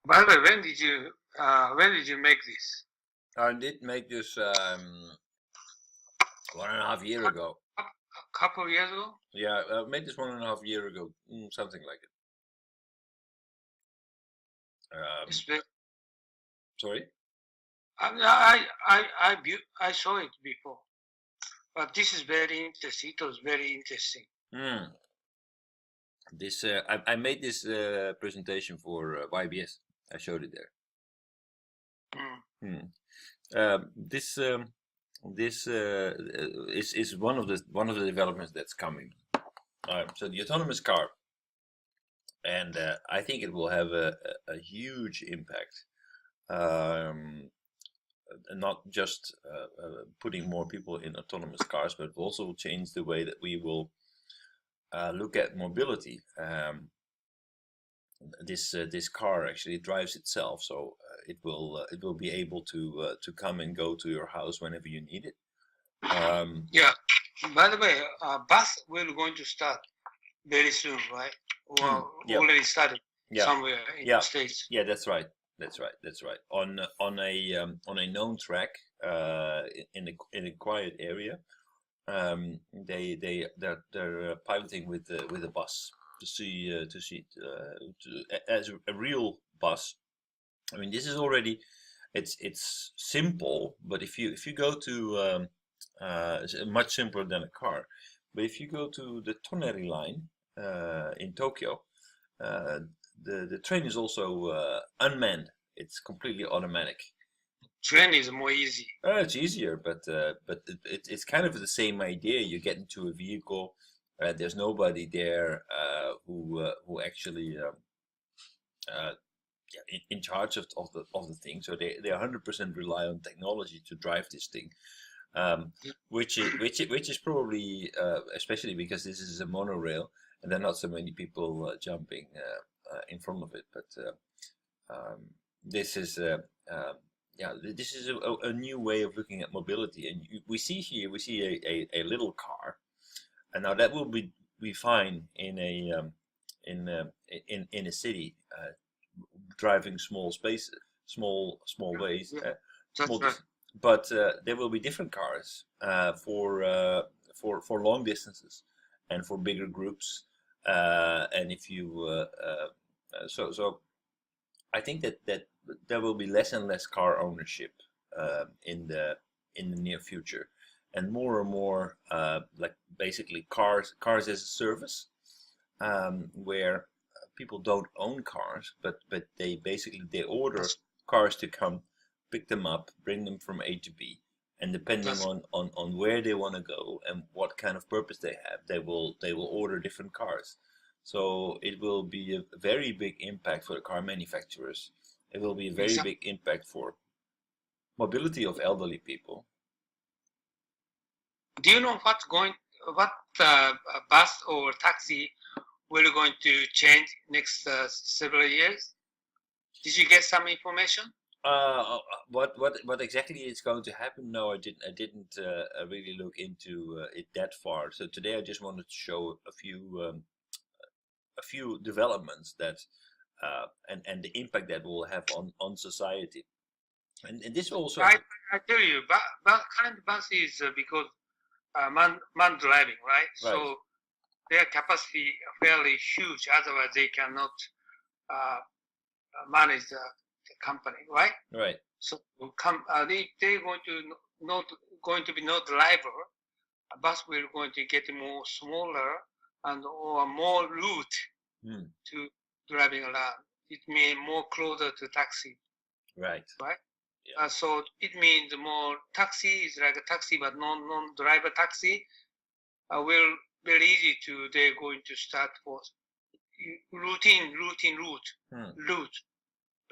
By the way, when did you make this? I did make this 1.5 years ago. A couple of years ago? Yeah, I made this 1.5 years ago, something like it. It's very, Sorry? I saw it before, but this is very interesting. It was very interesting. This I made this presentation for YBS. I showed it there. This is one of the developments that's coming. So the autonomous car, and I think it will have a huge impact. Not just putting more people in autonomous cars, but also change the way that we will look at mobility. This car actually drives itself, so it will be able to come and go to your house whenever you need it. Yeah. By the way, bus will going to start very soon, right? Well, already started somewhere in the States. Yeah, that's right. On a known track in a quiet area, they're piloting with a bus to see as a real bus. I mean, this is already it's simple, but if you go to it's much simpler than a car. But if you go to the Toneri line in Tokyo, the train is also unmanned. It's completely automatic. Train is more easy. It's easier, but it's kind of the same idea. You get into a vehicle. There's nobody there who actually in charge of the thing. So they 100% rely on technology to drive this thing. Which is probably especially because this is a monorail and there are not so many people jumping in front of it. But this is a new way of looking at mobility, and we see a little car, and now that will be fine in a city, driving small spaces, small ways. But there will be different cars for long distances and for bigger groups. And if you so I think that there will be less and less car ownership in the near future, and more like basically cars as a service, where people don't own cars, but they order cars to come pick them up, bring them from A to B, and depending on where they want to go and what kind of purpose they have, they will order different cars. So it will be a very big impact for the car manufacturers. It will be a very big impact for mobility of elderly people. Do you know what bus or taxi will going to change next several years? Did you get some information? What exactly is going to happen? No, I didn't really look into it that far. So today I just wanted to show a few developments that and the impact that will have on society. And this also I tell you, but current bus is because man driving, right? So their capacity fairly huge. Otherwise, they cannot manage the company, right? Right. So they're going to be no driver. A bus will going to get more smaller and or more route to driving around. It means more closer to taxi. Right. Right. Yeah. So it means more taxi is like a taxi, but non-driver taxi will very easy to. They're going to start for routine route.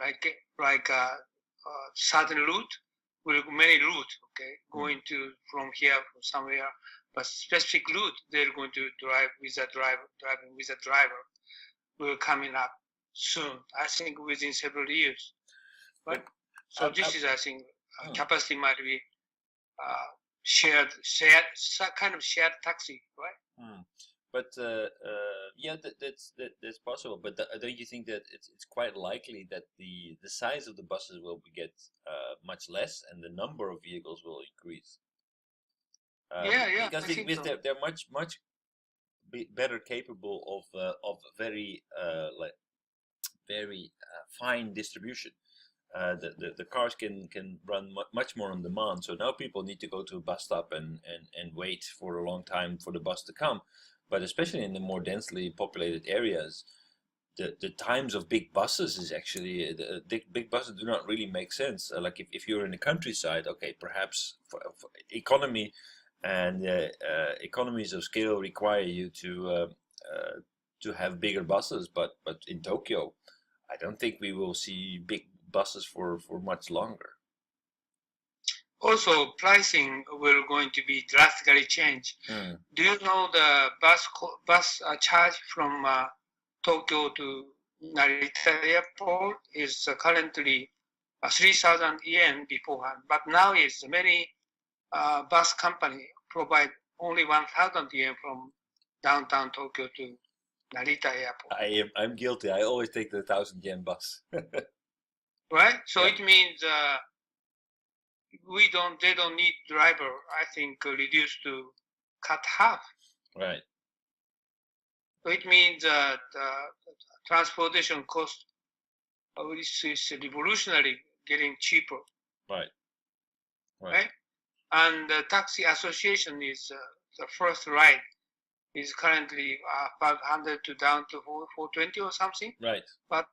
Like certain route with many route, okay, going to from here from somewhere, but specific route they're going to drive with a driver will coming up soon. I think within several years, right? So this is, I think, capacity might be shared kind of shared taxi, right? Hmm. But yeah, that's possible. But don't you think that it's quite likely that the size of the buses will get much less and the number of vehicles will increase? Yeah, Because I think so. they're much better capable of very like very fine distribution. The cars can run much more on demand. So now people need to go to a bus stop and wait for a long time for the bus to come. But especially in the more densely populated areas, the times of big buses is actually big buses do not really make sense. Like if you're in the countryside, okay, perhaps for economy and economies of scale require you to have bigger buses. But in Tokyo, I don't think we will see big buses for much longer. Also, pricing will going to be drastically changed. Mm. Do you know the bus charge from Tokyo to Narita Airport is currently 3,000 yen beforehand, but now is many bus company provide only 1,000 yen from downtown Tokyo to Narita Airport. I'm guilty. I always take the 1,000 yen bus. Right? So Yeah. it means they don't need driver, I think, reduced to cut half. Right. So it means the transportation cost is revolutionary, getting cheaper, Right. right? And the taxi association is the first ride is currently 500 to down to 420 or something. Right. But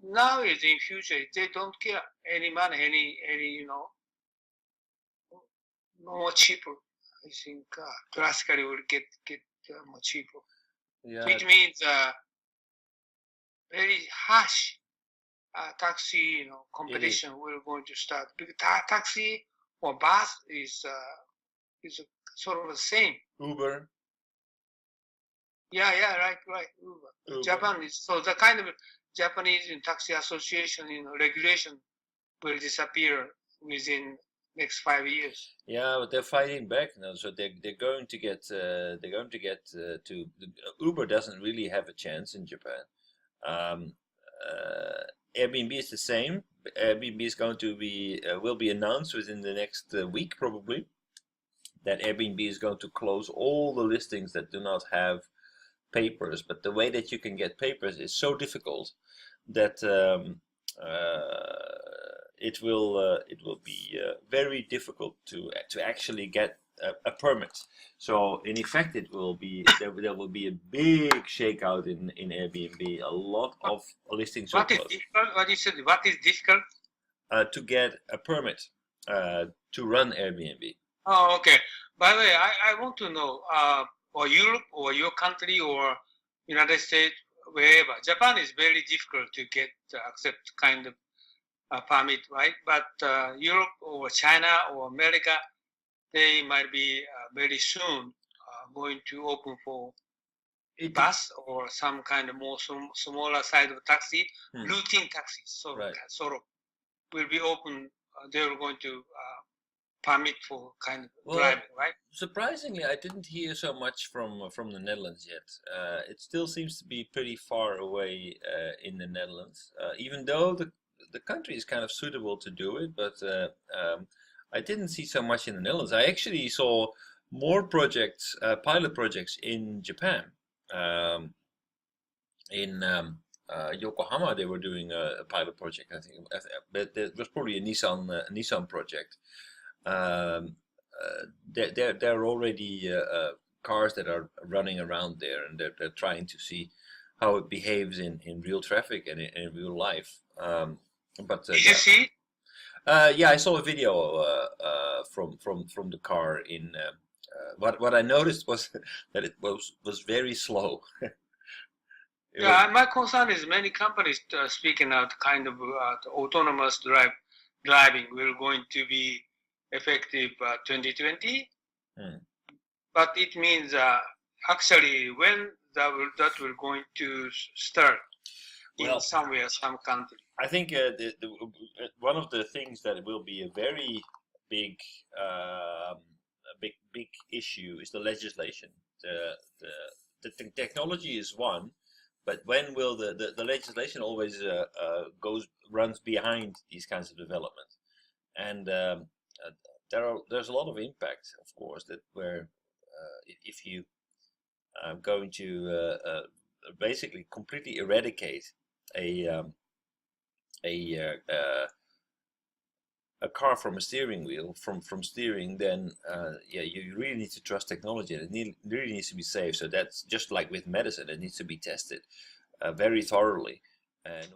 now is in future they don't care any money, any more cheaper. I think drastically will get more cheaper. Yeah. So it means very harsh taxi competition will going to start because taxi or bus is sort of the same. Uber. Yeah, right. Uber. Japan is so the kind of Japanese taxi association regulation will disappear within next 5 years. Yeah, but they're fighting back now. So they're going to get to Uber doesn't really have a chance in Japan. Um, Airbnb is the same. Airbnb is going to be will be announced within the next week probably that Airbnb is going to close all the listings that do not have papers. But the way that you can get papers is so difficult that it will be very difficult to actually get a permit. So in effect, it will be there will be a big shakeout in Airbnb. A lot of listings will close. What you said? What is difficult? To get a permit to run Airbnb. Oh, okay. By the way, I want to know, or Europe or your country or United States, wherever. Japan is very difficult to get accept kind of permit, right? But Europe or China or America, they might be very soon going to open for bus or some kind of more smaller side of taxi, routine taxis. So Right. sort of will be open. They're going to permit for kind of driving, right? Surprisingly, I didn't hear so much from the Netherlands yet. It still seems to be pretty far away in the Netherlands, even though the country is kind of suitable to do it. But I didn't see so much in the Netherlands. I actually saw more projects, pilot projects in Japan. In Yokohama, they were doing a pilot project. I think, but it was probably a Nissan project. There are already cars that are running around there, and they're trying to see how it behaves in real traffic and in real life. But did you see? Yeah, I saw a video from the car. In what I noticed was that it was very slow. Yeah, my concern is many companies speaking out kind of autonomous driving will going to be effective 2020. But it means actually when that will going to start in somewhere, some country. I think one of the things that will be a very big big issue is the legislation. The technology is one, but when will the legislation always runs behind these kinds of developments? And there's a lot of impact, of course, that where if you are going to basically completely eradicate a car from a steering wheel, from steering, then yeah, you really need to trust technology, and it really needs to be safe. So that's just like with medicine; it needs to be tested very thoroughly. And